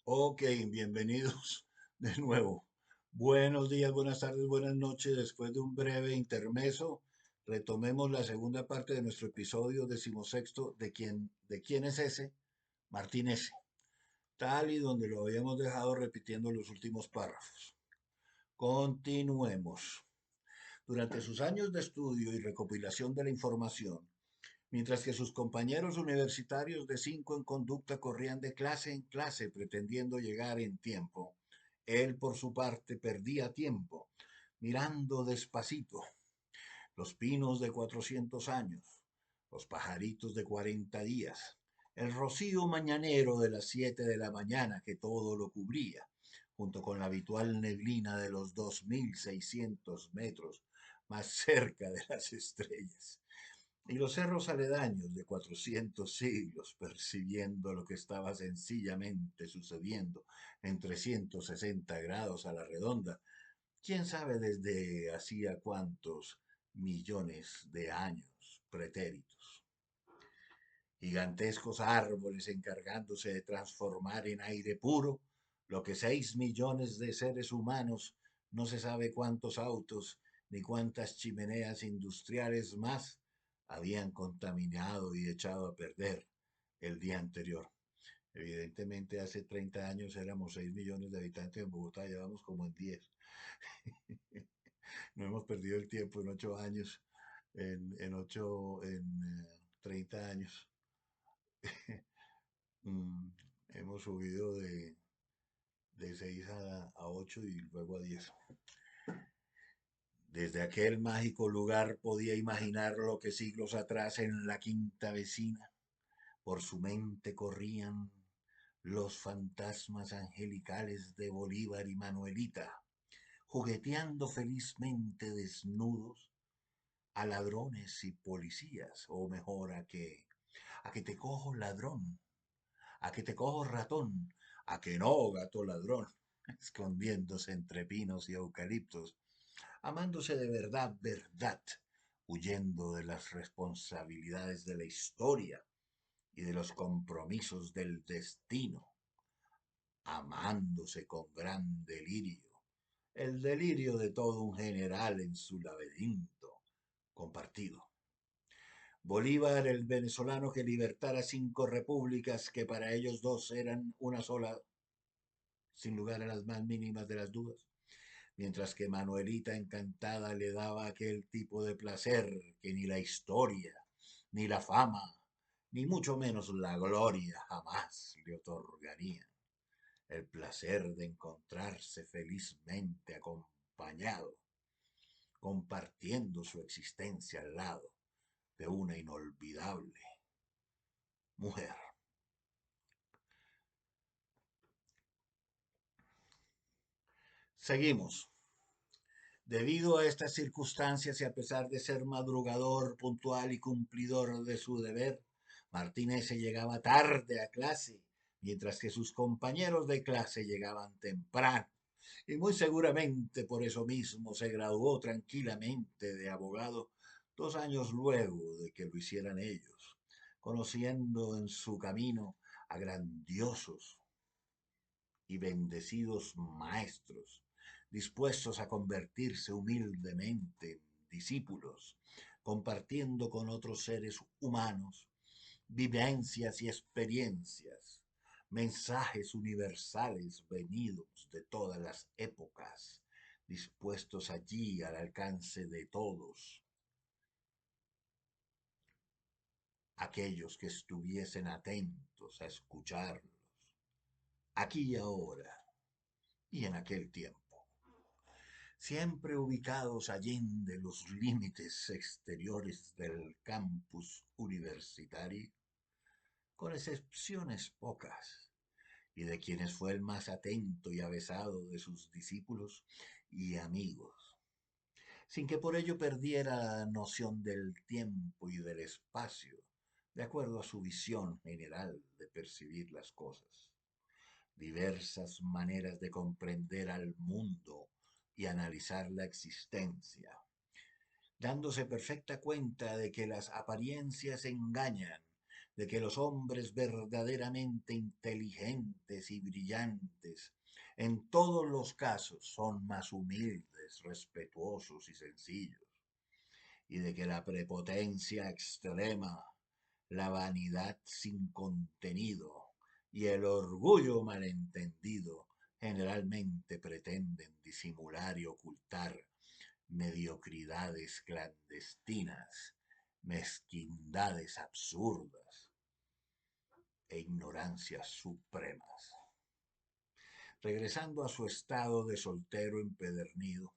Ok, bienvenidos de nuevo. Buenos días, buenas tardes, buenas noches. Después de un breve intermeso, retomemos la segunda parte de nuestro episodio decimosexto de quién es ese, Martín S. Tal y donde lo habíamos dejado repitiendo los últimos párrafos. Continuemos. Durante sus años de estudio y recopilación de la información, mientras que sus compañeros universitarios de 5 en conducta corrían de clase en clase pretendiendo llegar en tiempo, él por su parte perdía tiempo, mirando despacito los pinos de 400 años, los pajaritos de 40 días, el rocío mañanero de las 7 de la mañana que todo lo cubría, junto con la habitual neblina de los 2600 metros más cerca de las estrellas y los cerros aledaños de 400 siglos, percibiendo lo que estaba sencillamente sucediendo en 360 grados a la redonda, quién sabe desde hacía cuántos millones de años pretéritos. Gigantescos árboles encargándose de transformar en aire puro lo que 6 millones de seres humanos, no se sabe cuántos autos ni cuántas chimeneas industriales más habían contaminado y echado a perder el día anterior. Evidentemente hace 30 años éramos 6 millones de habitantes en Bogotá, llevamos como en 10. No hemos perdido el tiempo en 8 años, en 30 años. Mm, Hemos subido de 6 a 8 y luego a 10. Desde aquel mágico lugar podía imaginar lo que siglos atrás en la quinta vecina por su mente corrían los fantasmas angelicales de Bolívar y Manuelita, jugueteando felizmente desnudos a ladrones y policías, o mejor a que te cojo ladrón, a que te cojo ratón, a que no, gato ladrón, escondiéndose entre pinos y eucaliptos, amándose de verdad, verdad, huyendo de las responsabilidades de la historia y de los compromisos del destino, amándose con gran delirio, el delirio de todo un general en su laberinto compartido. Bolívar, el venezolano que libertara 5 repúblicas que para ellos dos eran una sola, sin lugar a las más mínimas de las dudas, mientras que Manuelita encantada le daba aquel tipo de placer que ni la historia, ni la fama, ni mucho menos la gloria jamás le otorgarían. El placer de encontrarse felizmente acompañado, compartiendo su existencia al lado de una inolvidable mujer. Seguimos. Debido a estas circunstancias y a pesar de ser madrugador, puntual y cumplidor de su deber, Martínez se llegaba tarde a clase, mientras que sus compañeros de clase llegaban temprano. Y muy seguramente por eso mismo se graduó tranquilamente de abogado 2 años luego de que lo hicieran ellos, conociendo en su camino a grandiosos y bendecidos maestros, dispuestos a convertirse humildemente en discípulos, compartiendo con otros seres humanos vivencias y experiencias, mensajes universales venidos de todas las épocas, dispuestos allí al alcance de todos aquellos que estuviesen atentos a escucharlos, aquí y ahora y en aquel tiempo, siempre ubicados allende los límites exteriores del campus universitario, con excepciones pocas, y de quienes fue el más atento y avesado de sus discípulos y amigos, sin que por ello perdiera la noción del tiempo y del espacio, de acuerdo a su visión general de percibir las cosas. Diversas maneras de comprender al mundo y analizar la existencia, dándose perfecta cuenta de que las apariencias engañan, de que los hombres verdaderamente inteligentes y brillantes en todos los casos son más humildes, respetuosos y sencillos, y de que la prepotencia extrema, la vanidad sin contenido y el orgullo malentendido generalmente pretenden disimular y ocultar mediocridades clandestinas, mezquindades absurdas e ignorancias supremas. Regresando a su estado de soltero empedernido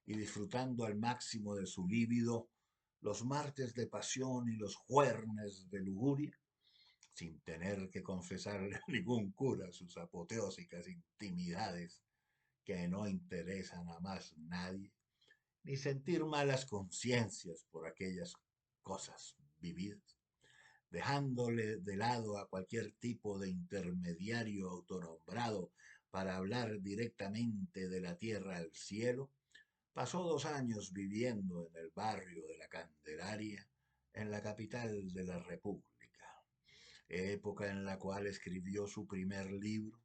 y disfrutando al máximo de su líbido los martes de pasión y los jueves de lujuria, sin tener que confesarle a ningún cura sus apoteósicas intimidades que no interesan a más nadie, ni sentir malas conciencias por aquellas cosas vividas, dejándole de lado a cualquier tipo de intermediario autonombrado para hablar directamente de la tierra al cielo, pasó 2 años viviendo en el barrio de la Candelaria, en la capital de la República, época en la cual escribió su primer libro,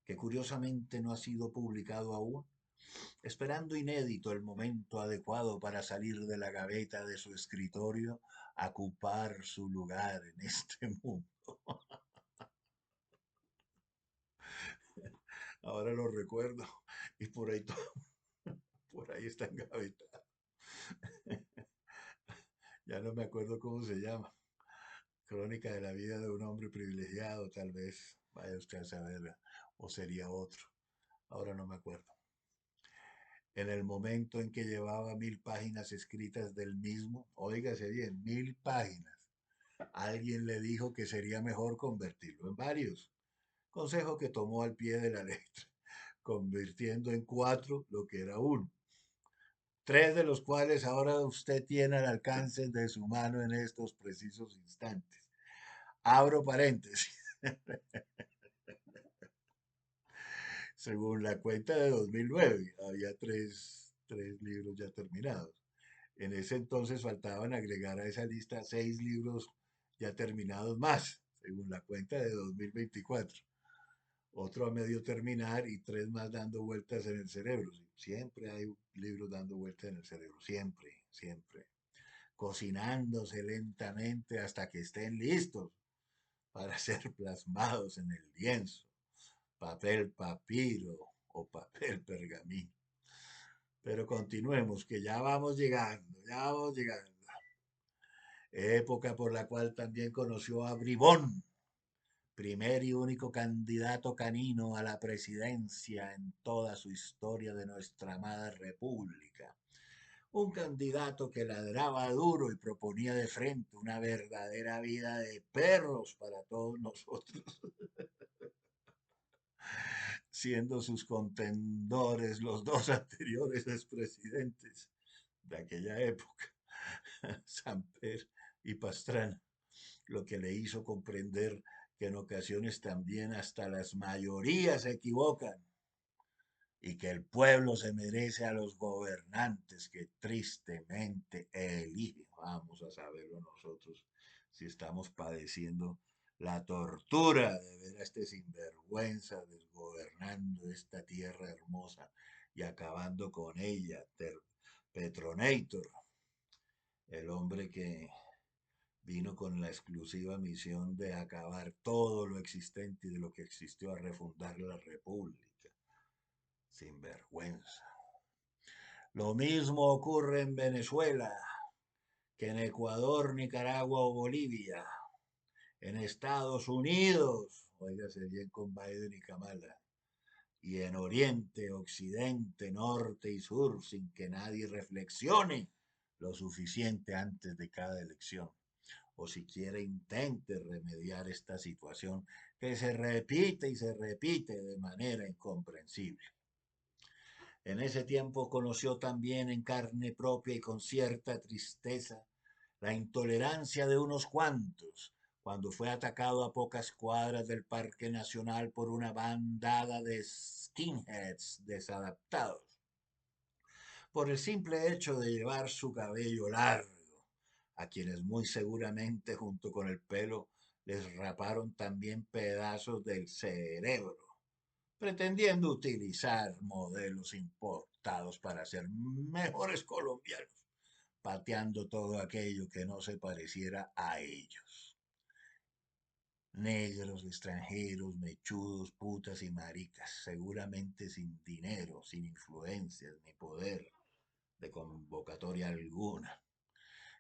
que curiosamente no ha sido publicado aún, esperando inédito el momento adecuado para salir de la gaveta de su escritorio a ocupar su lugar en este mundo. Ahora lo recuerdo y por ahí está en gaveta. Ya no me acuerdo cómo se llama. Crónica de la vida de un hombre privilegiado, tal vez. Vaya usted a saber, o sería otro. Ahora no me acuerdo. En el momento en que llevaba 1000 páginas escritas del mismo, óigase bien, 1000 páginas, alguien le dijo que sería mejor convertirlo en varios. Consejo que tomó al pie de la letra, convirtiendo en 4 lo que era uno. 3 de los cuales ahora usted tiene al alcance de su mano en estos precisos instantes. Abro paréntesis. Según la cuenta de 2009, había tres libros ya terminados. En ese entonces faltaban agregar a esa lista 6 libros ya terminados más, según la cuenta de 2024. Otro a medio terminar y 3 más dando vueltas en el cerebro. Siempre hay libros dando vueltas en el cerebro, siempre, siempre. Cocinándose lentamente hasta que estén listos para ser plasmados en el lienzo, papel papiro o papel pergamino. Pero continuemos, que ya vamos llegando, ya vamos llegando. Época por la cual también conoció a Bribón, primer y único candidato canino a la presidencia en toda su historia de nuestra amada república. Un candidato que ladraba duro y proponía de frente una verdadera vida de perros para todos nosotros, siendo sus contendores los 2 anteriores expresidentes de aquella época, Samper y Pastrana, lo que le hizo comprender que en ocasiones también hasta las mayorías se equivocan y que el pueblo se merece a los gobernantes que tristemente elige. Vamos a saberlo nosotros si estamos padeciendo la tortura de ver a este sinvergüenza desgobernando esta tierra hermosa y acabando con ella. Petronator, el hombre que vino con la exclusiva misión de acabar todo lo existente y de lo que existió a refundar la república. Sin vergüenza. Lo mismo ocurre en Venezuela que en Ecuador, Nicaragua o Bolivia. En Estados Unidos, óigase bien con Biden y Kamala, y en Oriente, Occidente, Norte y Sur, sin que nadie reflexione lo suficiente antes de cada elección, o siquiera intente remediar esta situación que se repite y se repite de manera incomprensible. En ese tiempo conoció también en carne propia y con cierta tristeza la intolerancia de unos cuantos cuando fue atacado a pocas cuadras del Parque Nacional por una bandada de skinheads desadaptados, por el simple hecho de llevar su cabello largo, a quienes muy seguramente junto con el pelo les raparon también pedazos del cerebro, pretendiendo utilizar modelos importados para ser mejores colombianos, pateando todo aquello que no se pareciera a ellos. Negros, extranjeros, mechudos, putas y maricas, seguramente sin dinero, sin influencias ni poder de convocatoria alguna.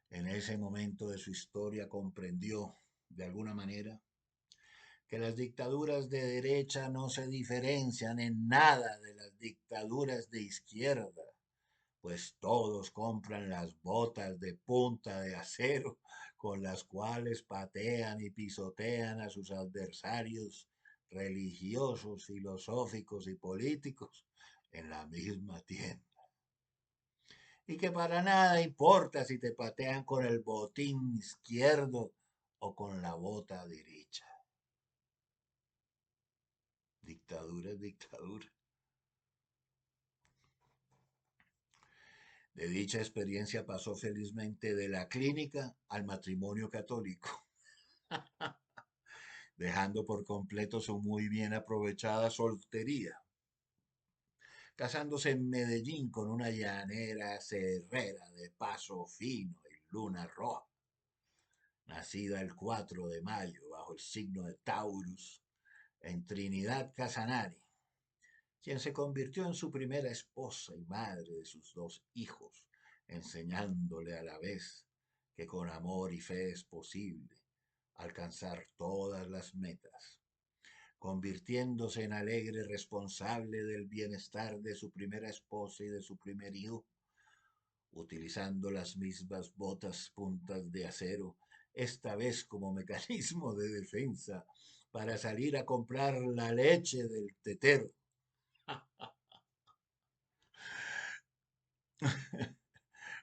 En ese momento de su historia comprendió, de alguna manera, que las dictaduras de derecha no se diferencian en nada de las dictaduras de izquierda, pues todos compran las botas de punta de acero con las cuales patean y pisotean a sus adversarios religiosos, filosóficos y políticos en la misma tienda. Y que para nada importa si te patean con el botín izquierdo o con la bota derecha. Dictadura es dictadura. De dicha experiencia pasó felizmente de la clínica al matrimonio católico, dejando por completo su muy bien aprovechada soltería, casándose en Medellín con una llanera cerrera de paso fino y luna roja, nacida el 4 de mayo bajo el signo de Taurus, en Trinidad Casanare, quien se convirtió en su primera esposa y madre de sus dos hijos, enseñándole a la vez que con amor y fe es posible alcanzar todas las metas, convirtiéndose en alegre responsable del bienestar de su primera esposa y de su primer hijo, utilizando las mismas botas puntas de acero, esta vez como mecanismo de defensa para salir a comprar la leche del tetero.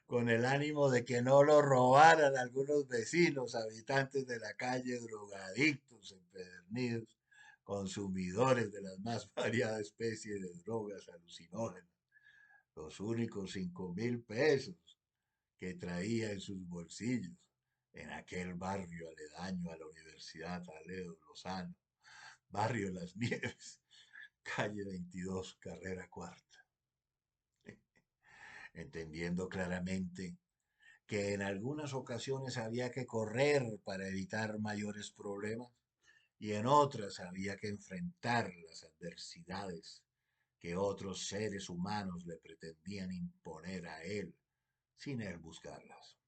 Con el ánimo de que no lo robaran algunos vecinos, habitantes de la calle, drogadictos, empedernidos, consumidores de las más variadas especies de drogas alucinógenas, los únicos 5.000 pesos que traía en sus bolsillos en aquel barrio aledaño a la Universidad Aledo Lozano, barrio Las Nieves, calle 22, carrera cuarta, entendiendo claramente que en algunas ocasiones había que correr para evitar mayores problemas y en otras había que enfrentar las adversidades que otros seres humanos le pretendían imponer a él sin él buscarlas.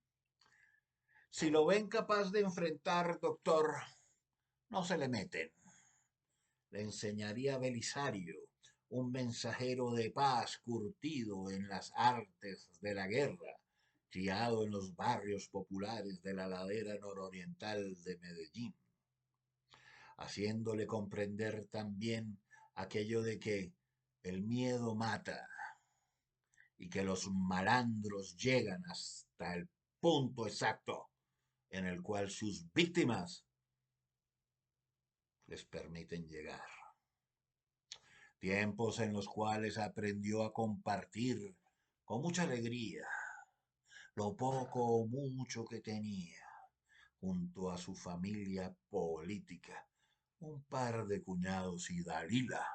Si lo ven capaz de enfrentar, doctor, no se le meten. Le enseñaría a Belisario, un mensajero de paz curtido en las artes de la guerra, criado en los barrios populares de la ladera nororiental de Medellín, haciéndole comprender también aquello de que el miedo mata y que los malandros llegan hasta el punto exacto en el cual sus víctimas les permiten llegar. Tiempos en los cuales aprendió a compartir con mucha alegría lo poco o mucho que tenía junto a su familia política, un par de cuñados y Dalila,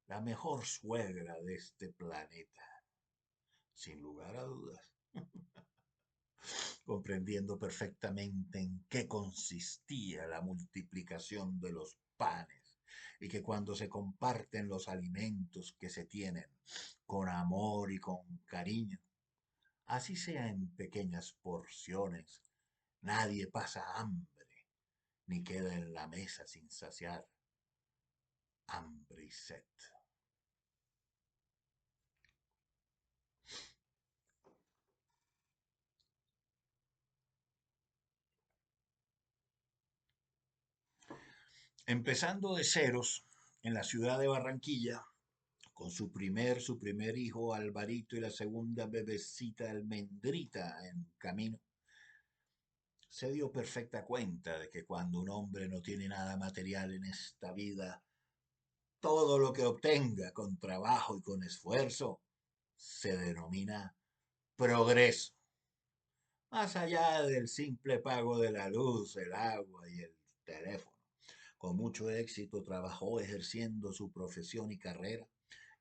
la mejor suegra de este planeta, sin lugar a dudas, comprendiendo perfectamente en qué consistía la multiplicación de los panes y que cuando se comparten los alimentos que se tienen con amor y con cariño, así sea en pequeñas porciones, nadie pasa hambre ni queda en la mesa sin saciar hambre y sed. Empezando de ceros en la ciudad de Barranquilla, con su primer hijo Alvarito y la segunda bebecita Almendrita en camino, se dio perfecta cuenta de que cuando un hombre no tiene nada material en esta vida, todo lo que obtenga con trabajo y con esfuerzo se denomina progreso, más allá del simple pago de la luz, el agua y el teléfono. Con mucho éxito trabajó ejerciendo su profesión y carrera,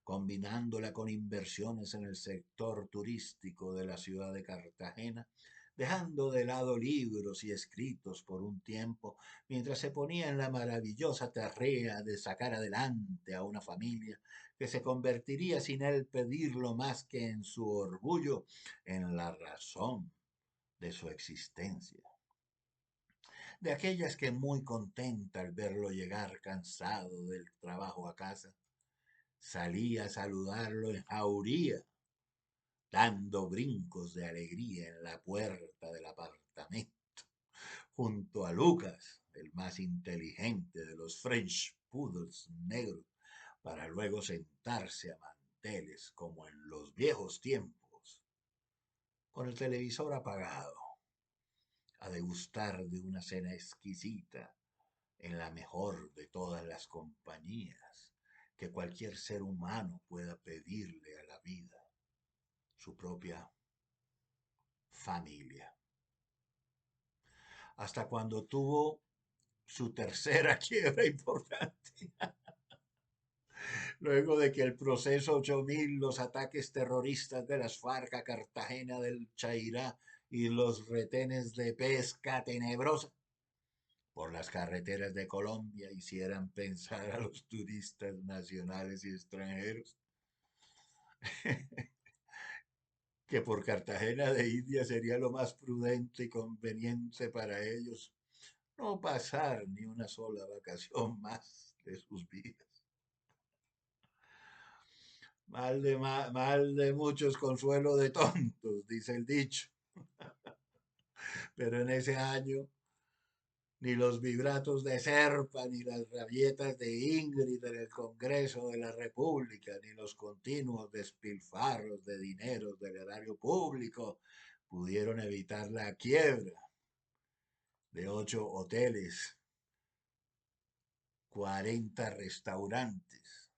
combinándola con inversiones en el sector turístico de la ciudad de Cartagena, dejando de lado libros y escritos por un tiempo, mientras se ponía en la maravillosa tarea de sacar adelante a una familia que se convertiría sin él pedirlo más que en su orgullo, en la razón de su existencia. De aquellas que muy contenta al verlo llegar cansado del trabajo a casa, salía a saludarlo en jauría, dando brincos de alegría en la puerta del apartamento, junto a Lucas, el más inteligente de los French Poodles negros, para luego sentarse a manteles como en los viejos tiempos, con el televisor apagado, a degustar de una cena exquisita en la mejor de todas las compañías que cualquier ser humano pueda pedirle a la vida, su propia familia. Hasta cuando tuvo su tercera quiebra importante, luego de que el proceso 8000, los ataques terroristas de las FARC a Cartagena del Chairá y los retenes de pesca tenebrosa por las carreteras de Colombia hicieran pensar a los turistas nacionales y extranjeros que por Cartagena de India sería lo más prudente y conveniente para ellos no pasar ni una sola vacación más de sus vidas. Mal de muchos, consuelo de tontos, dice el dicho. Pero en ese año, ni los vibratos de Serpa, ni las rabietas de Ingrid en el Congreso de la República, ni los continuos despilfarros de dineros del erario público pudieron evitar la quiebra de 8 hoteles, 40 restaurantes,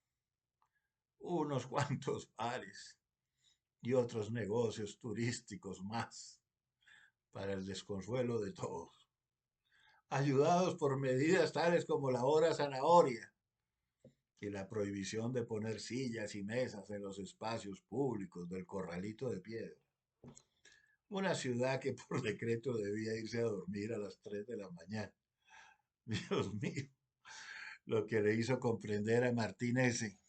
unos cuantos bares y otros negocios turísticos más, para el desconsuelo de todos, ayudados por medidas tales como la hora zanahoria y la prohibición de poner sillas y mesas en los espacios públicos del Corralito de Piedra. Una ciudad que por decreto debía irse a dormir a las 3 de la mañana. Dios mío, lo que le hizo comprender a Martínez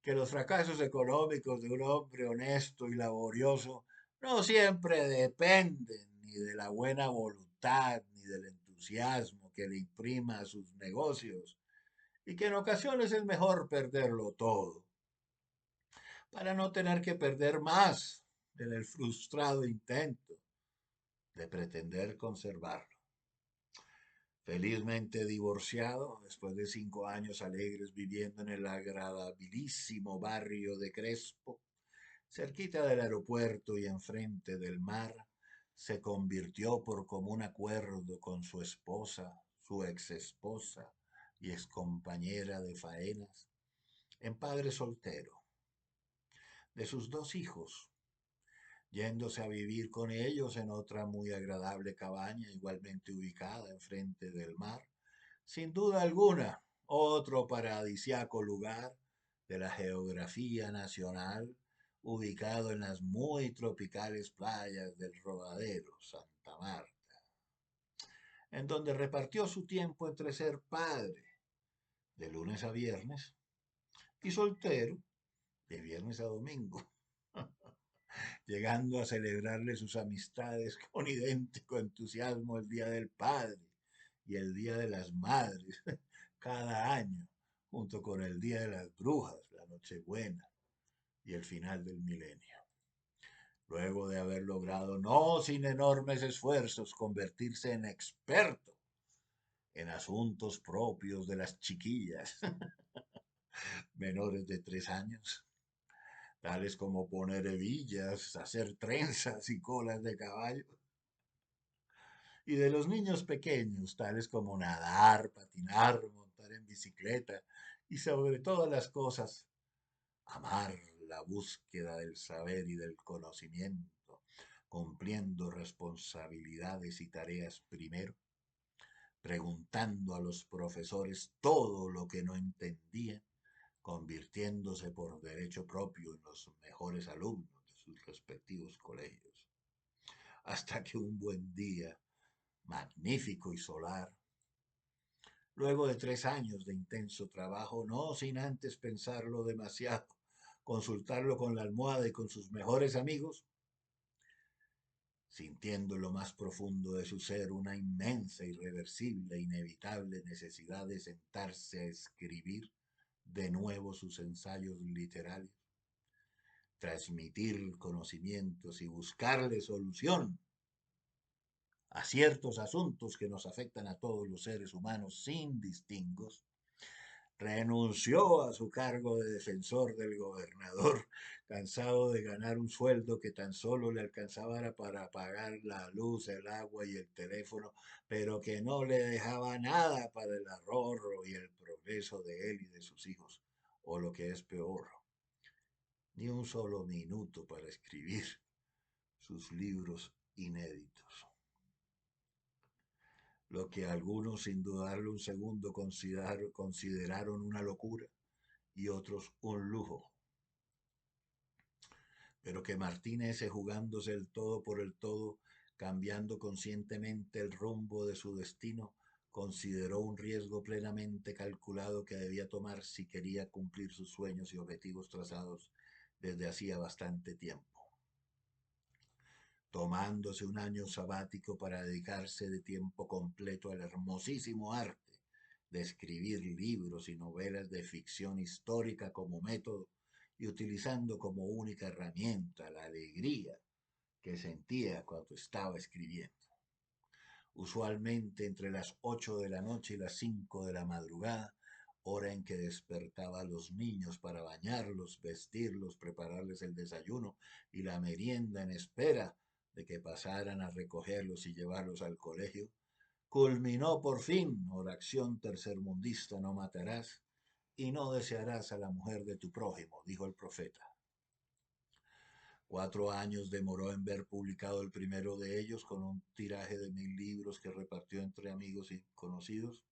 que los fracasos económicos de un hombre honesto y laborioso no siempre dependen ni de la buena voluntad ni del entusiasmo que le imprima a sus negocios, y que en ocasiones es mejor perderlo todo para no tener que perder más en el frustrado intento de pretender conservarlo. Felizmente divorciado, después de 5 años alegres viviendo en el agradabilísimo barrio de Crespo, cerquita del aeropuerto y enfrente del mar, se convirtió por común acuerdo con su esposa, su ex esposa y ex compañera de faenas, en padre soltero de sus 2 hijos, yéndose a vivir con ellos en otra muy agradable cabaña, igualmente ubicada enfrente del mar, sin duda alguna, otro paradisiaco lugar de la geografía nacional, ubicado en las muy tropicales playas del Rodadero, Santa Marta, en donde repartió su tiempo entre ser padre de lunes a viernes y soltero de viernes a domingo, llegando a celebrarle sus amistades con idéntico entusiasmo el Día del Padre y el Día de las Madres cada año, junto con el Día de las Brujas, la Nochebuena y el final del milenio. Luego de haber logrado, no sin enormes esfuerzos, convertirse en experto en asuntos propios de las chiquillas menores de 3 años, tales como poner hebillas, hacer trenzas y colas de caballo, y de los niños pequeños, tales como nadar, patinar, montar en bicicleta y sobre todas las cosas, amar la búsqueda del saber y del conocimiento, cumpliendo responsabilidades y tareas primero, preguntando a los profesores todo lo que no entendían, convirtiéndose por derecho propio en los mejores alumnos de sus respectivos colegios. Hasta que un buen día, magnífico y solar, luego de 3 años de intenso trabajo, no sin antes pensarlo demasiado, consultarlo con la almohada y con sus mejores amigos, sintiendo en lo más profundo de su ser una inmensa, irreversible e inevitable necesidad de sentarse a escribir de nuevo sus ensayos literarios, transmitir conocimientos y buscarle solución a ciertos asuntos que nos afectan a todos los seres humanos sin distingos, renunció a su cargo de defensor del gobernador, cansado de ganar un sueldo que tan solo le alcanzaba para pagar la luz, el agua y el teléfono, pero que no le dejaba nada para el ahorro y el progreso de él y de sus hijos, o lo que es peor, ni un solo minuto para escribir sus libros inéditos. Lo que algunos, sin dudarlo un segundo, consideraron una locura y otros un lujo, pero que Martínez, jugándose el todo por el todo, cambiando conscientemente el rumbo de su destino, consideró un riesgo plenamente calculado que debía tomar si quería cumplir sus sueños y objetivos trazados desde hacía bastante tiempo. Tomándose un año sabático para dedicarse de tiempo completo al hermosísimo arte de escribir libros y novelas de ficción histórica como método, y utilizando como única herramienta la alegría que sentía cuando estaba escribiendo. Usualmente entre las 8 de la noche y las 5 de la madrugada, hora en que despertaba a los niños para bañarlos, vestirlos, prepararles el desayuno y la merienda en espera de que pasaran a recogerlos y llevarlos al colegio, culminó por fin: oración tercermundista, no matarás y no desearás a la mujer de tu prójimo, dijo el profeta. 4 años demoró en ver publicado el primero de ellos, con un tiraje de 1000 libros que repartió entre amigos y conocidos.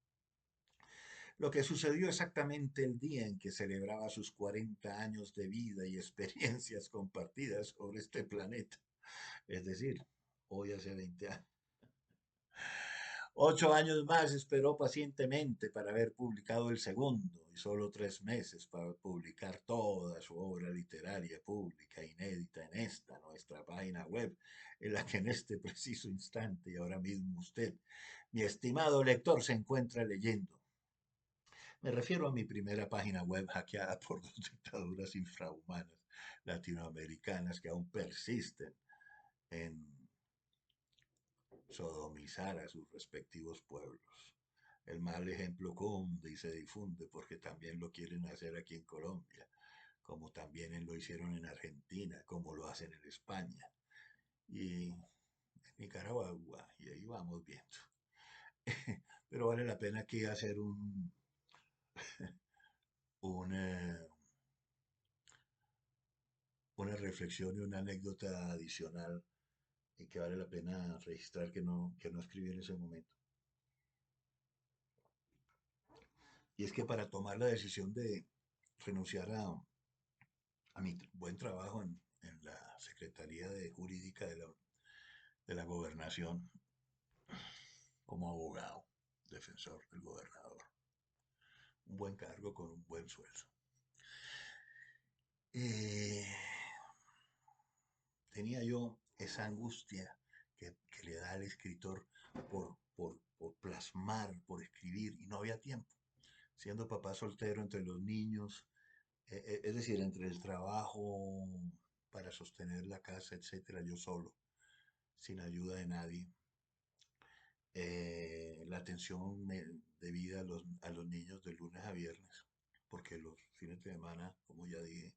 Lo que sucedió exactamente el día en que celebraba sus 40 años de vida y experiencias compartidas sobre este planeta, es decir, hoy hace 20 años. 8 años más esperó pacientemente para haber publicado el segundo, y solo 3 meses para publicar toda su obra literaria pública inédita en esta nuestra página web, en la que en este preciso instante y ahora mismo usted, mi estimado lector, se encuentra leyendo. Me refiero a mi primera página web hackeada por 2 dictaduras infrahumanas latinoamericanas que aún persisten en sodomizar a sus respectivos pueblos. El mal ejemplo cunde y se difunde porque también lo quieren hacer aquí en Colombia, como también lo hicieron en Argentina, como lo hacen en España y en Nicaragua, y ahí vamos viendo. Pero vale la pena aquí hacer un, una reflexión y una anécdota adicional, y que vale la pena registrar que no escribí en ese momento. Y es que para tomar la decisión de renunciar a mi buen trabajo en la Secretaría de Jurídica de la Gobernación, como abogado, defensor del gobernador, un buen cargo con un buen sueldo. Eh, Tenía yo esa angustia que le da al escritor por plasmar, por escribir, y no había tiempo. Siendo papá soltero, entre los niños, es decir, entre el trabajo para sostener la casa, etcétera, yo solo, sin ayuda de nadie. La atención debida a los niños de lunes a viernes, porque los fines de semana, como ya dije,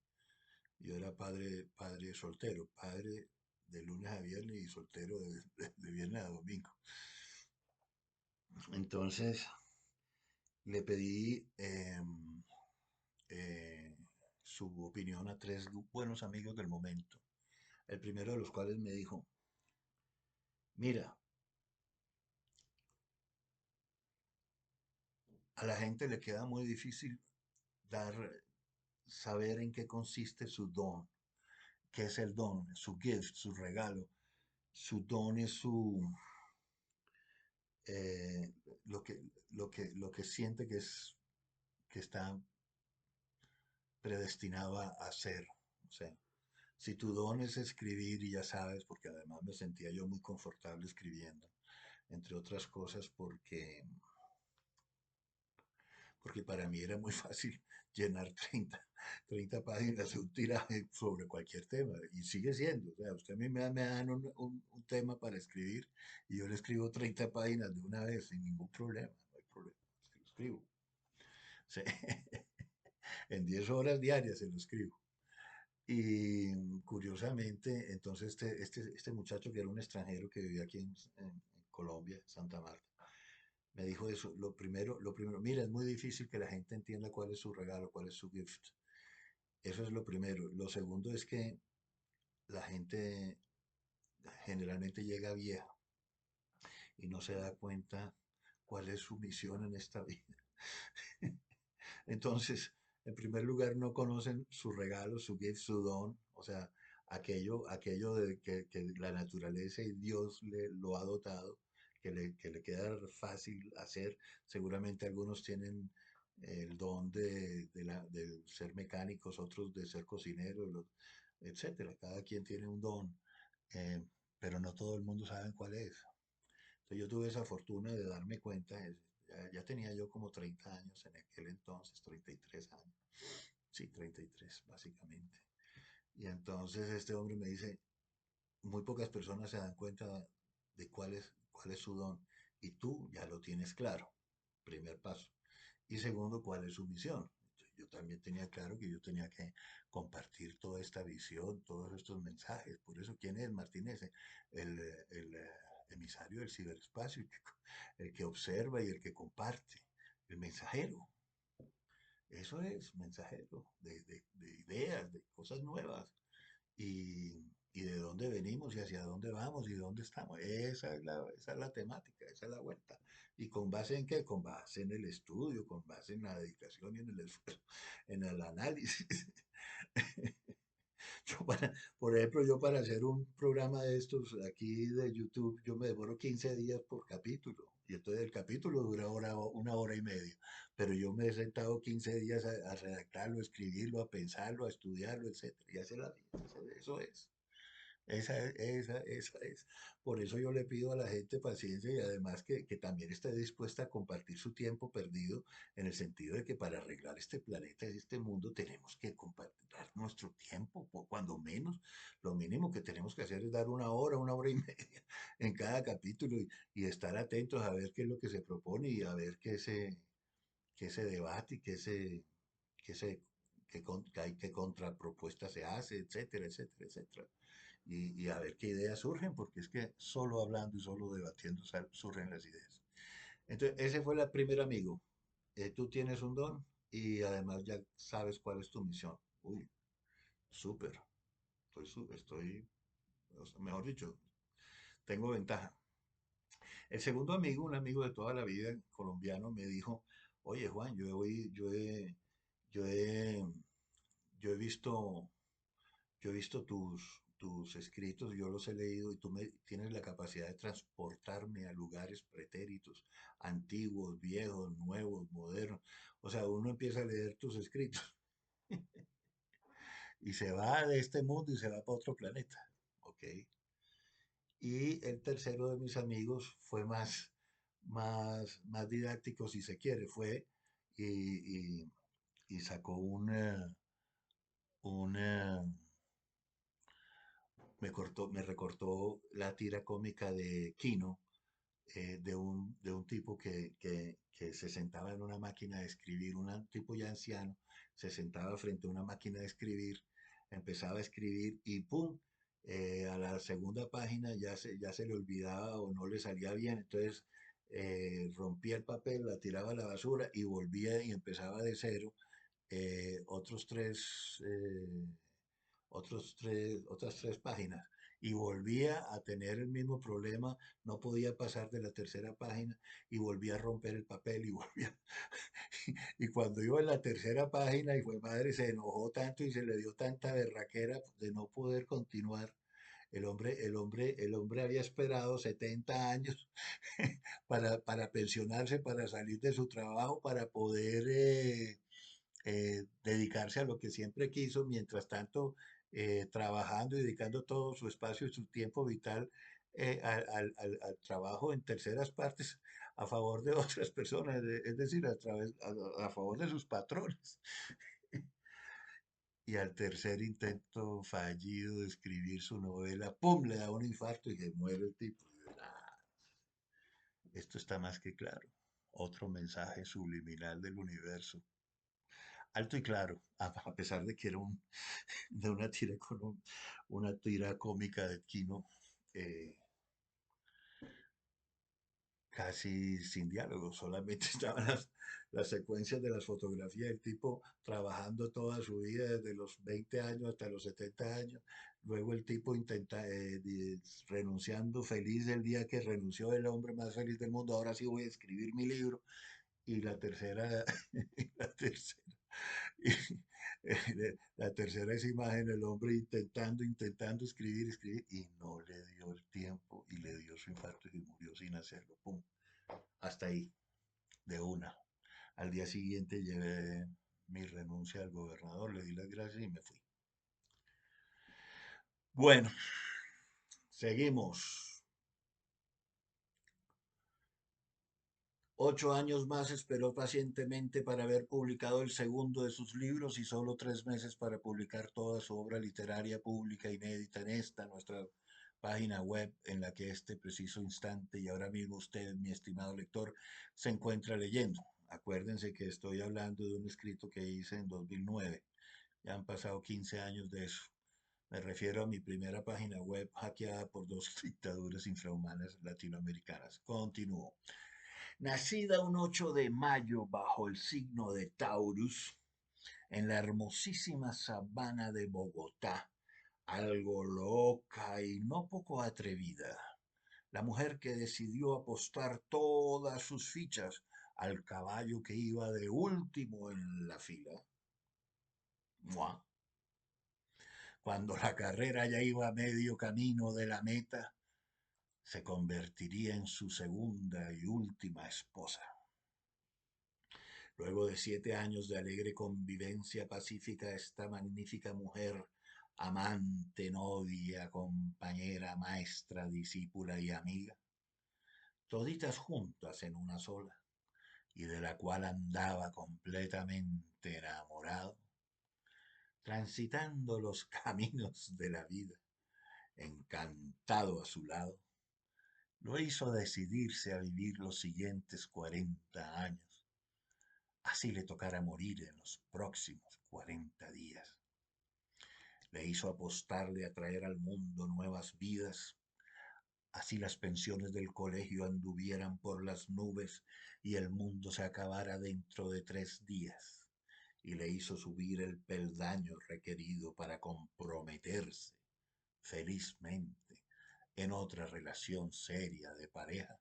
yo era padre soltero, padre de lunes a viernes y soltero de viernes a domingo. Entonces le pedí eh, su opinión a 3 buenos amigos del momento. El primero de los cuales me dijo: mira, a la gente le queda muy difícil dar, saber en qué consiste su don, qué es el don, su gift, su regalo. Su don es eh, lo que, lo que siente que es, que está predestinado a hacer. O sea, si tu don es escribir, y ya sabes, porque además me sentía yo muy confortable escribiendo, entre otras cosas porque para mí era muy fácil llenar 30 páginas de un tiraje sobre cualquier tema, y sigue siendo. O sea, usted a mí me dan un tema para escribir y yo le escribo 30 páginas de una vez sin ningún problema, no hay problema, es que lo escribo. Sí, en 10 horas diarias se lo escribo. Y curiosamente, entonces este muchacho que era un extranjero que vivía aquí en Colombia, Santa Marta, me dijo eso. Lo primero, mira, es muy difícil que la gente entienda cuál es su regalo, cuál es su gift. Eso es lo primero. Lo segundo es que la gente generalmente llega vieja y no se da cuenta cuál es su misión en esta vida. Entonces, en primer lugar, no conocen su regalo, su gift, su don, o sea, aquello de que la naturaleza y Dios lo ha dotado, que le queda fácil hacer. Seguramente algunos tienen el don de ser mecánicos, otros de ser cocineros, etcétera. Cada quien tiene un don, eh, pero no todo el mundo sabe cuál es. Entonces yo tuve esa fortuna de darme cuenta, ya tenía yo como 30 años en aquel entonces, 33 años, sí, 33 básicamente. Y entonces este hombre me dice, muy pocas personas se dan cuenta de cuál es su don, y tú ya lo tienes claro, primer paso. Y segundo, cuál es su misión. Yo también tenía claro que yo tenía que compartir toda esta visión, todos estos mensajes. Por eso, ¿quién es Martínez? El emisario del ciberespacio, el que observa y el que comparte, el mensajero. Eso es, mensajero, de ideas, de cosas nuevas, y de dónde venimos y hacia dónde vamos y dónde estamos. Esa es la temática, esa es la vuelta. ¿Y con base en qué? Con base en el estudio, con base en la dedicación y en el esfuerzo, en el análisis. Por ejemplo, yo para hacer un programa de estos aquí de YouTube, yo me demoro 15 días por capítulo. Y entonces el capítulo dura una hora y media. Pero yo me he sentado 15 días a redactarlo, a escribirlo, a pensarlo, a estudiarlo, etcétera. Y hacer la vida. Eso es. Esa es. Por eso yo le pido a la gente paciencia, y además que también esté dispuesta a compartir su tiempo perdido, en el sentido de que para arreglar este planeta y este mundo tenemos que compartir nuestro tiempo, por cuando menos. Lo mínimo que tenemos que hacer es dar una hora y media en cada capítulo, y estar atentos a ver qué es lo que se propone y a ver qué se debate y qué se, qué contrapropuesta se hace, etcétera, etcétera, etcétera, y a ver qué ideas surgen, porque es que solo hablando y solo debatiendo surgen las ideas. Entonces, ese fue el primer amigo. Tú tienes un don y además ya sabes cuál es tu misión. Uy, súper. O sea, mejor dicho, tengo ventaja. El segundo amigo, un amigo de toda la vida, colombiano, me dijo, oye Juan, yo he, yo he visto Yo he visto tus escritos, yo los he leído, y tú tienes la capacidad de transportarme a lugares pretéritos, antiguos, viejos, nuevos, modernos. O sea, uno empieza a leer tus escritos y se va de este mundo y se va para otro planeta. ¿Ok? Y el tercero de mis amigos fue más didáctico, si se quiere, y, y- y sacó una, me recortó la tira cómica de Kino, de un tipo que se sentaba en una máquina de escribir, un tipo ya anciano, se sentaba frente a una máquina de escribir, empezaba a escribir y ¡pum! A la segunda página ya se le olvidaba o no le salía bien, entonces rompía el papel, la tiraba a la basura y volvía y empezaba de cero. eh, otros tres, otras tres páginas. y volvía a tener el mismo problema, no podía pasar de la tercera página y volvía a romper el papel y volvía. Y cuando iba en la tercera página y fue madre, se enojó tanto y se le dio tanta berraquera de no poder continuar. El hombre había esperado 70 años para pensionarse, para salir de su trabajo, para poder dedicarse a lo que siempre quiso, mientras tanto trabajando y dedicando todo su espacio y su tiempo vital al trabajo en terceras partes a favor de otras personas, es decir, a favor de sus patrones. Y al tercer intento fallido de escribir su novela, ¡pum!, le da un infarto y se muere el tipo. Esto está más que claro. Otro mensaje subliminal del universo. Alto y claro, a pesar de que era de una tira cómica de Kino, eh, casi sin diálogo, solamente estaban las secuencias de las fotografías del tipo trabajando toda su vida desde los 20 años hasta los 70 años, luego el tipo renunciando feliz el día que renunció, el hombre más feliz del mundo, ahora sí voy a escribir mi libro, y la tercera, la tercera, la tercera es imagen, el hombre intentando escribir, y no le dio el tiempo, y le dio su infarto y murió sin hacerlo. Pum. Hasta ahí, de una. Al día siguiente llevé mi renuncia al gobernador, le di las gracias y me fui. Bueno, seguimos. 8 años más esperó pacientemente para haber publicado el segundo de sus libros y solo 3 meses para publicar toda su obra literaria pública inédita en esta, nuestra página web, en la que este preciso instante y ahora mismo usted, mi estimado lector, se encuentra leyendo. Acuérdense que estoy hablando de un escrito que hice en 2009. Ya han pasado 15 años de eso. Me refiero a mi primera página web hackeada por dos dictaduras infrahumanas latinoamericanas. Continúo. Nacida un 8 de mayo bajo el signo de Taurus, en la hermosísima sabana de Bogotá, algo loca y no poco atrevida, la mujer que decidió apostar todas sus fichas al caballo que iba de último en la fila. ¡Mua! Cuando la carrera ya iba a medio camino de la meta, se convertiría en su segunda y última esposa. Luego de 7 años de alegre convivencia pacífica, esta magnífica mujer, amante, novia, compañera, maestra, discípula y amiga, toditas juntas en una sola, y de la cual andaba completamente enamorado, transitando los caminos de la vida, encantado a su lado, lo hizo decidirse a vivir los siguientes 40 años, así le tocara morir en los próximos 40 días. Le hizo apostarle a traer al mundo nuevas vidas, así las pensiones del colegio anduvieran por las nubes y el mundo se acabara dentro de 3 días. Y le hizo subir el peldaño requerido para comprometerse felizmente en otra relación seria de pareja,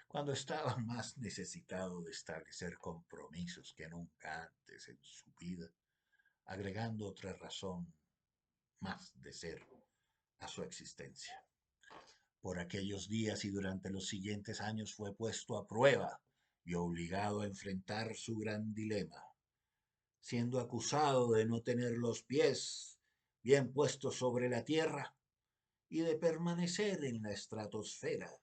cuando estaba más necesitado de establecer compromisos que nunca antes en su vida, agregando otra razón más de ser a su existencia. Por aquellos días y durante los siguientes años fue puesto a prueba y obligado a enfrentar su gran dilema, siendo acusado de no tener los pies bien puestos sobre la tierra y de permanecer en la estratosfera,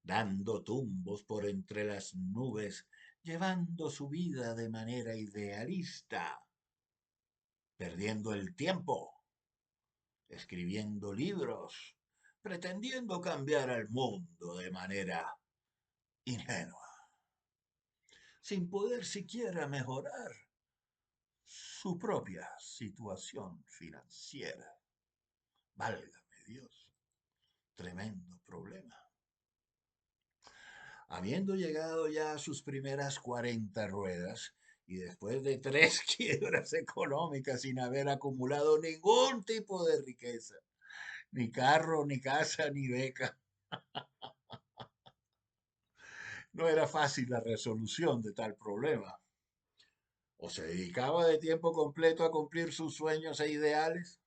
dando tumbos por entre las nubes, llevando su vida de manera idealista, perdiendo el tiempo, escribiendo libros, pretendiendo cambiar al mundo de manera ingenua, sin poder siquiera mejorar su propia situación financiera. Válgame Dios, tremendo problema. Habiendo llegado ya a sus primeras 40 ruedas y después de 3 quiebras económicas sin haber acumulado ningún tipo de riqueza, Ni carro, ni casa, ni beca. No era fácil la resolución de tal problema. O se dedicaba de tiempo completo a cumplir sus sueños e ideales,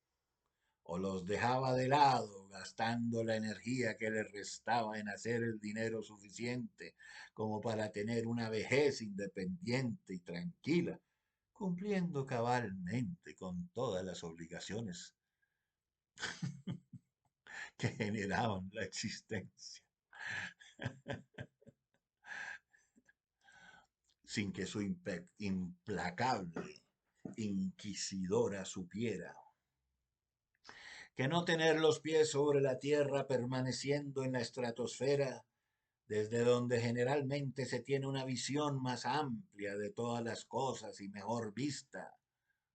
o los dejaba de lado, gastando la energía que le restaba en hacer el dinero suficiente como para tener una vejez independiente y tranquila, cumpliendo cabalmente con todas las obligaciones que generaban la existencia, sin que su implacable inquisidora supiera que no tener los pies sobre la tierra permaneciendo en la estratosfera, desde donde generalmente se tiene una visión más amplia de todas las cosas y mejor vista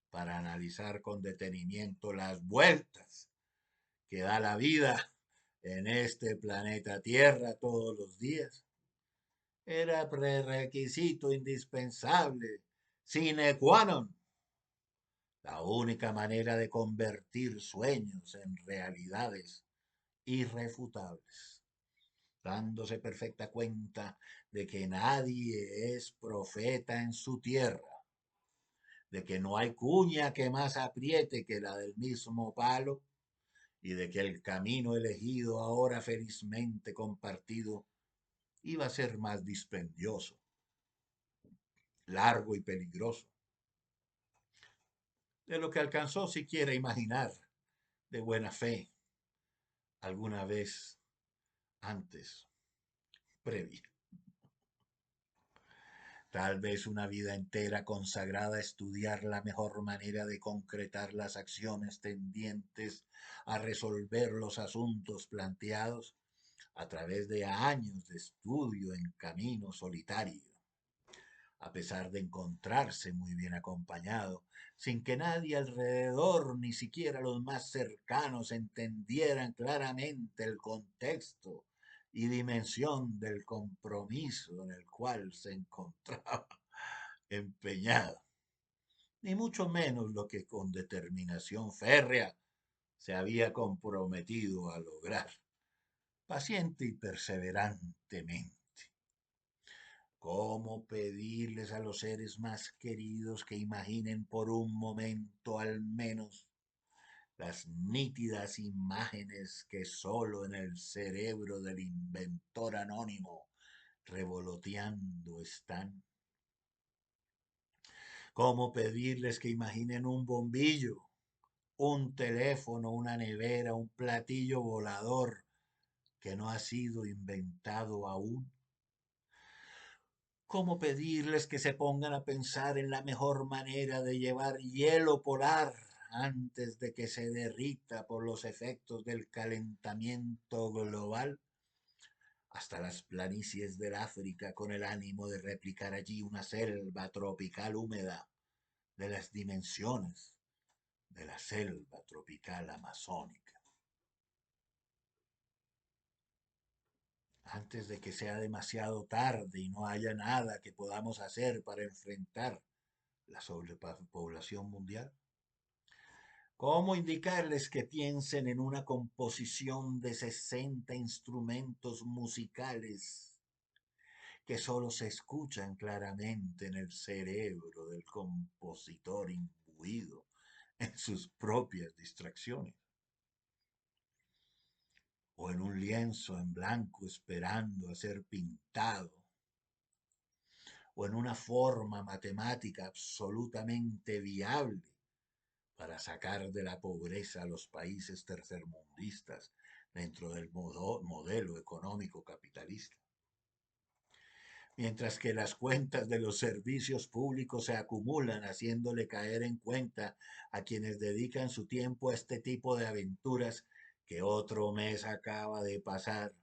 para analizar con detenimiento las vueltas que da la vida en este planeta Tierra todos los días, era prerequisito indispensable, sine qua non, la única manera de convertir sueños en realidades irrefutables, dándose perfecta cuenta de que nadie es profeta en su tierra, de que no hay cuña que más apriete que la del mismo palo, y de que el camino elegido ahora felizmente compartido iba a ser más dispendioso, largo y peligroso de lo que alcanzó siquiera a imaginar de buena fe alguna vez antes, previa. Tal vez una vida entera consagrada a estudiar la mejor manera de concretar las acciones tendientes a resolver los asuntos planteados a través de años de estudio en camino solitario, a pesar de encontrarse muy bien acompañado, sin que nadie alrededor, ni siquiera los más cercanos, entendieran claramente el contexto y dimensión del compromiso en el cual se encontraba empeñado, ni mucho menos lo que con determinación férrea se había comprometido a lograr, paciente y perseverantemente. ¿Cómo pedirles a los seres más queridos que imaginen por un momento al menos las nítidas imágenes que solo en el cerebro del inventor anónimo revoloteando están? ¿Cómo pedirles que imaginen un bombillo, un teléfono, una nevera, un platillo volador que no ha sido inventado aún? ¿Cómo pedirles que se pongan a pensar en la mejor manera de llevar hielo polar antes de que se derrita por los efectos del calentamiento global hasta las planicies del África con el ánimo de replicar allí una selva tropical húmeda de las dimensiones de la selva tropical amazónica? Antes de que sea demasiado tarde y no haya nada que podamos hacer para enfrentar la sobrepoblación mundial. ¿Cómo indicarles que piensen en una composición de 60 instrumentos musicales que solo se escuchan claramente en el cerebro del compositor imbuido en sus propias distracciones? ¿O en un lienzo en blanco esperando a ser pintado? ¿O en una forma matemática absolutamente viable para sacar de la pobreza a los países tercermundistas dentro del modelo económico capitalista? Mientras que las cuentas de los servicios públicos se acumulan haciéndole caer en cuenta a quienes dedican su tiempo a este tipo de aventuras que otro mes acaba de pasar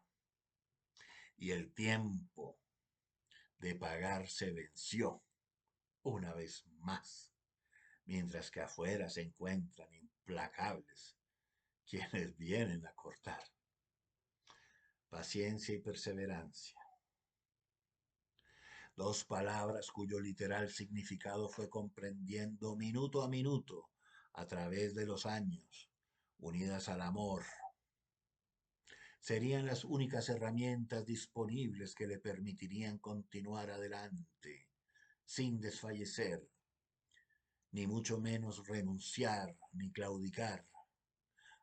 y el tiempo de pagar se venció una vez más, mientras que afuera se encuentran implacables quienes vienen a cortar. Paciencia y perseverancia. Dos palabras cuyo literal significado fue comprendiendo minuto a minuto a través de los años, unidas al amor, serían las únicas herramientas disponibles que le permitirían continuar adelante, sin desfallecer, ni mucho menos renunciar ni claudicar,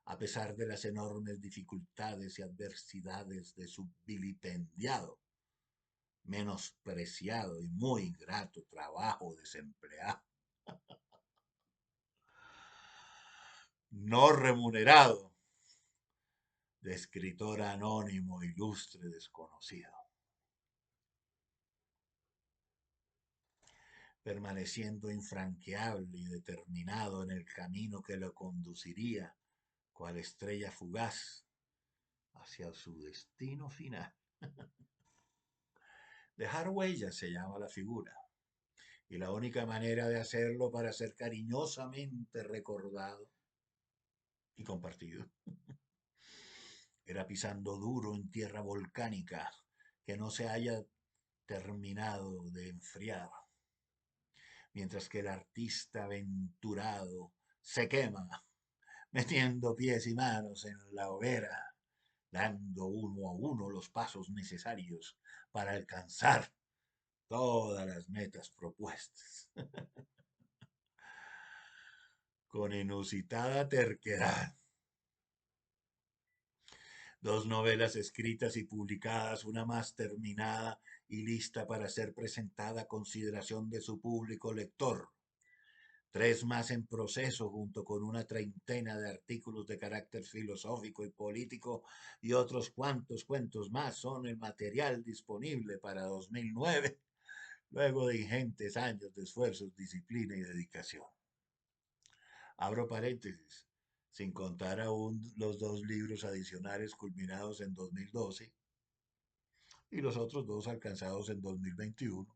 a pesar de las enormes dificultades y adversidades de su vilipendiado, menospreciado y muy ingrato trabajo desempleado, no remunerado, de escritor anónimo, ilustre, desconocido, permaneciendo infranqueable y determinado en el camino que lo conduciría, cual estrella fugaz, hacia su destino final. Dejar huellas se llama la figura, y la única manera de hacerlo para ser cariñosamente recordado y compartido era pisando duro en tierra volcánica que no se haya terminado de enfriar, mientras que el artista aventurado se quema, metiendo pies y manos en la hoguera, dando uno a uno los pasos necesarios para alcanzar todas las metas propuestas, con inusitada terquedad. Dos novelas escritas y publicadas, una más terminada y lista para ser presentada a consideración de su público lector. Tres más en proceso, junto con una treintena de artículos de carácter filosófico y político, y otros cuantos cuentos más son el material disponible para 2009, luego de ingentes años de esfuerzos, disciplina y dedicación. Abro paréntesis, sin contar aún los dos libros adicionales culminados en 2012 y los otros dos alcanzados en 2021,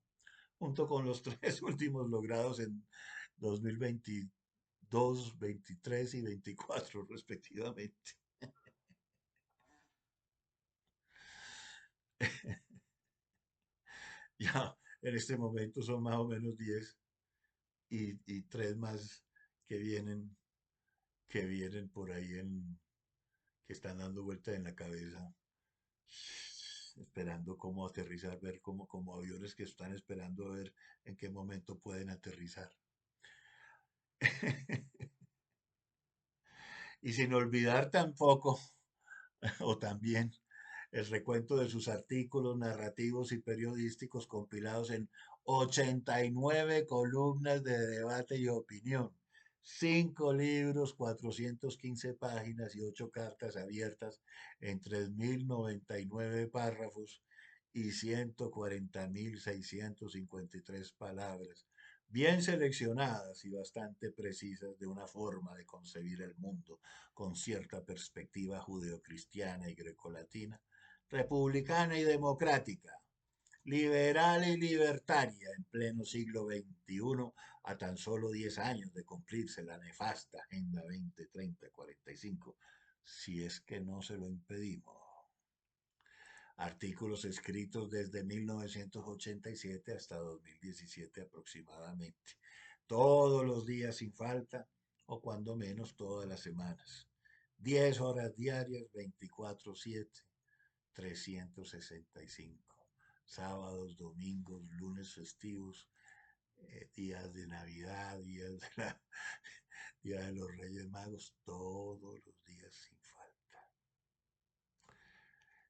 junto con los tres últimos logrados en 2022, 23 y 24 respectivamente. Ya en este momento son más o menos 10 y tres más que vienen por ahí que están dando vueltas en la cabeza, esperando cómo aterrizar, ver como aviones que están esperando a ver en qué momento pueden aterrizar. Y sin olvidar tampoco, o también, el recuento de sus artículos narrativos y periodísticos compilados en 89 columnas de debate y opinión, 5 libros, 415 páginas y 8 cartas abiertas en 3.099 párrafos y 140.653 palabras, bien seleccionadas y bastante precisas, de una forma de concebir el mundo con cierta perspectiva judeocristiana y grecolatina, republicana y democrática, liberal y libertaria en pleno siglo XXI, a tan solo 10 años de cumplirse la nefasta Agenda 2030-45, si es que no se lo impedimos. Artículos escritos desde 1987 hasta 2017 aproximadamente, todos los días sin falta, o cuando menos todas las semanas. 10 horas diarias, 24/7, 365. Sábados, domingos, lunes festivos, días de Navidad, Día de los Reyes Magos, todos los días sin falta.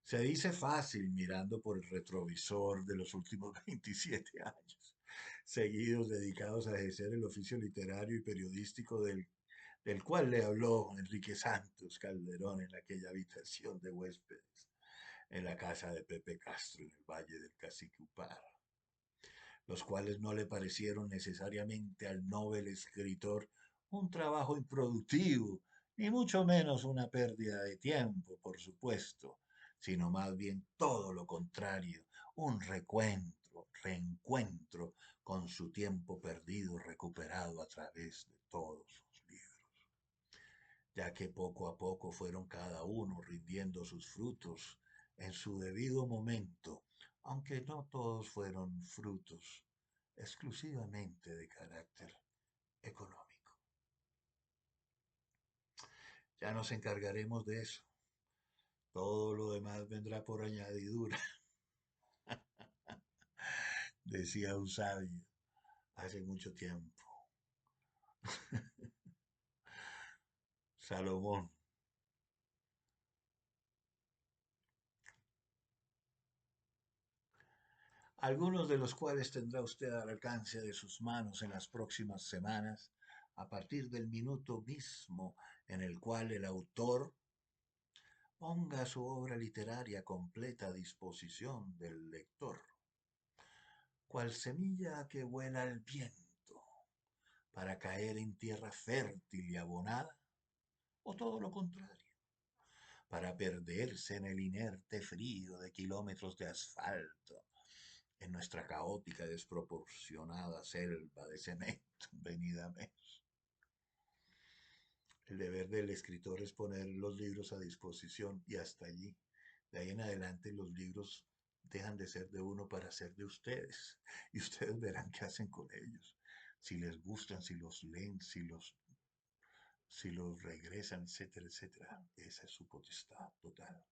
Se dice fácil mirando por el retrovisor de los últimos 27 años, seguidos dedicados a ejercer el oficio literario y periodístico del cual le habló Enrique Santos Calderón en aquella habitación de huéspedes, en la casa de Pepe Castro en el Valle del Cacique Upar, los cuales no le parecieron necesariamente al novel escritor un trabajo improductivo, ni mucho menos una pérdida de tiempo, por supuesto, sino más bien todo lo contrario, un reencuentro con su tiempo perdido recuperado a través de todos sus libros, ya que poco a poco fueron cada uno rindiendo sus frutos en su debido momento, aunque no todos fueron frutos exclusivamente de carácter económico. Ya nos encargaremos de eso. Todo lo demás vendrá por añadidura, decía un sabio hace mucho tiempo. Salomón. Algunos de los cuales tendrá usted al alcance de sus manos en las próximas semanas, a partir del minuto mismo en el cual el autor ponga su obra literaria completa a disposición del lector, cual semilla que vuela al viento para caer en tierra fértil y abonada, o todo lo contrario, para perderse en el inerte frío de kilómetros de asfalto, en nuestra caótica, desproporcionada selva de cemento venida mes. El deber del escritor es poner los libros a disposición y hasta allí. De ahí en adelante los libros dejan de ser de uno para ser de ustedes y ustedes verán qué hacen con ellos. Si les gustan, si los leen, si los regresan, etcétera, etcétera. Esa es su potestad total.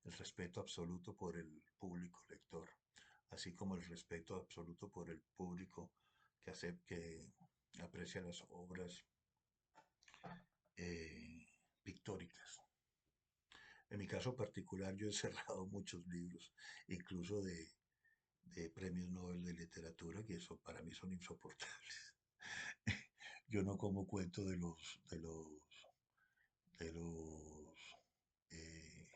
El respeto absoluto por el público lector, así como el respeto absoluto por el público que aprecia las obras pictóricas. En mi caso particular, yo he cerrado muchos libros, incluso de premios Nobel de literatura, que eso para mí son insoportables. Yo no como cuento de los eh,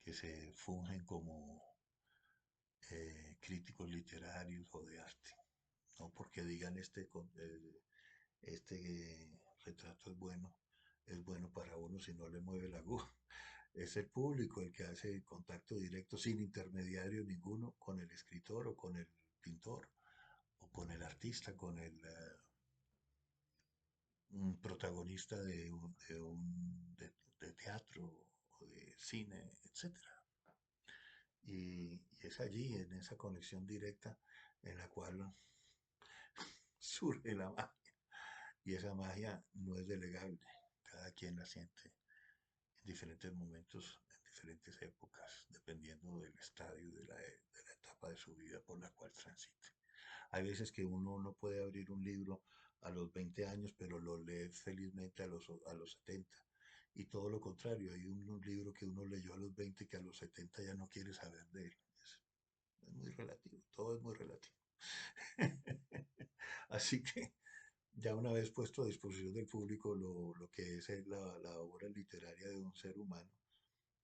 que se fungen como críticos literarios o de arte, no porque digan este retrato es bueno para uno si no le mueve la aguja. Es el público el que hace contacto directo sin intermediario ninguno con el escritor o con el pintor o con el artista, con el un protagonista de teatro o de cine, etcétera. Y es allí, en esa conexión directa, en la cual surge la magia. Y esa magia no es delegable. Cada quien la siente en diferentes momentos, en diferentes épocas, dependiendo del estadio, de la etapa de su vida por la cual transite. Hay veces que uno no puede abrir un libro a los 20 años, pero lo lee felizmente a los 70. Y todo lo contrario, hay un libro que uno leyó a los 20 que a los 70 ya no quiere saber de él. Es muy relativo, todo es muy relativo. Así que ya una vez puesto a disposición del público lo que es la obra literaria de un ser humano,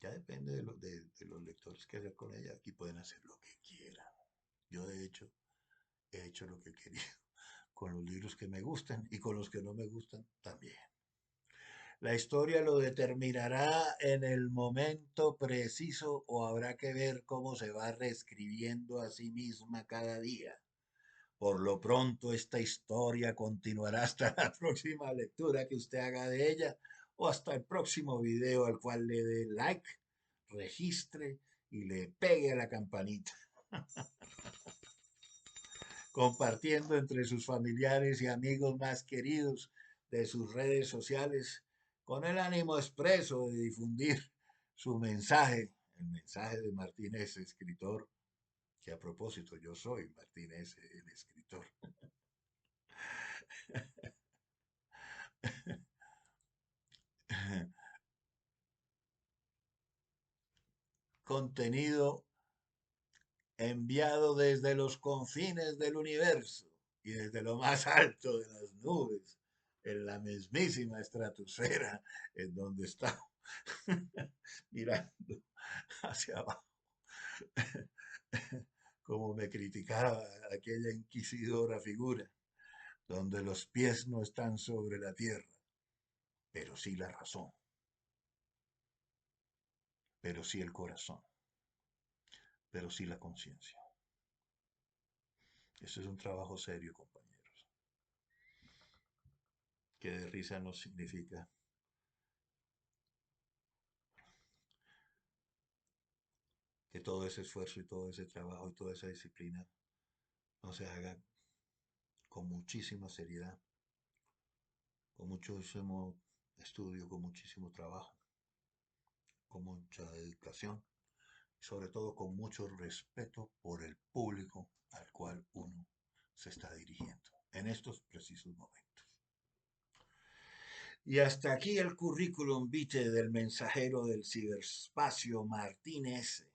ya depende de los lectores que hacer con ella. Aquí pueden hacer lo que quieran. Yo de hecho he hecho lo que he querido con los libros que me gustan y con los que no me gustan también. La historia lo determinará en el momento preciso o habrá que ver cómo se va reescribiendo a sí misma cada día. Por lo pronto, esta historia continuará hasta la próxima lectura que usted haga de ella o hasta el próximo video al cual le dé like, registre y le pegue a la campanita, compartiendo entre sus familiares y amigos más queridos de sus redes sociales con el ánimo expreso de difundir su mensaje, el mensaje de Martínez, escritor, que a propósito yo soy Martínez, el escritor. Contenido enviado desde los confines del universo y desde lo más alto de las nubes, en la mismísima estratosfera en donde estamos, mirando hacia abajo, como me criticaba aquella inquisidora figura, donde los pies no están sobre la tierra, pero sí la razón, pero sí el corazón, pero sí la conciencia. Eso es un trabajo serio, compañeros, que de risa no significa que todo ese esfuerzo y todo ese trabajo y toda esa disciplina no se haga con muchísima seriedad, con muchísimo estudio, con muchísimo trabajo, con mucha dedicación y sobre todo con mucho respeto por el público al cual uno se está dirigiendo en estos precisos momentos. Y hasta aquí el currículum vitae del mensajero del ciberespacio Martínez.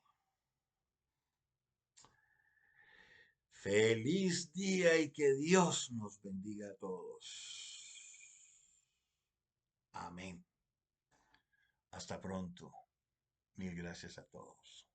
Feliz día y que Dios nos bendiga a todos. Amén. Hasta pronto. Mil gracias a todos.